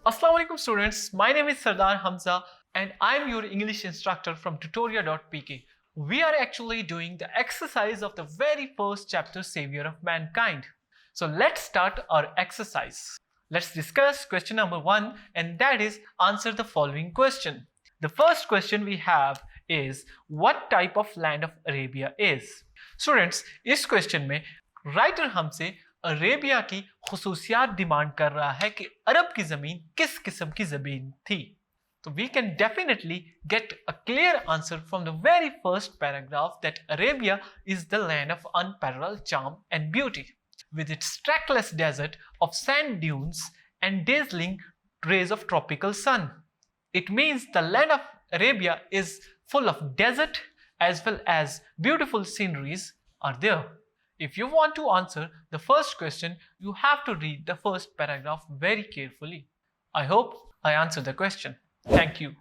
Assalamu alaikum students, my name is Sardar Hamza and I am your English instructor from tutoria.pk. We are actually doing the exercise of the very first chapter, Saviour of Mankind. So let's start our exercise. Let's discuss question number 1, and that is answer the following question. The first question we have is what type of land of Arabia is? Students, इस question में writer हमसे Arabia की खुसूसियात demand कर रहा है कि अरब की ज़मीन किस किस्म की ज़मीन थी. So we can definitely get a clear answer from the very first paragraph that Arabia is the land of unparalleled charm and beauty, with its trackless desert of sand dunes and dazzling rays of tropical sun. It means the land of Arabia is full of desert as well as beautiful sceneries are there. If you want to answer the first question, you have to read the first paragraph very carefully. I hope I answered the question. Thank you.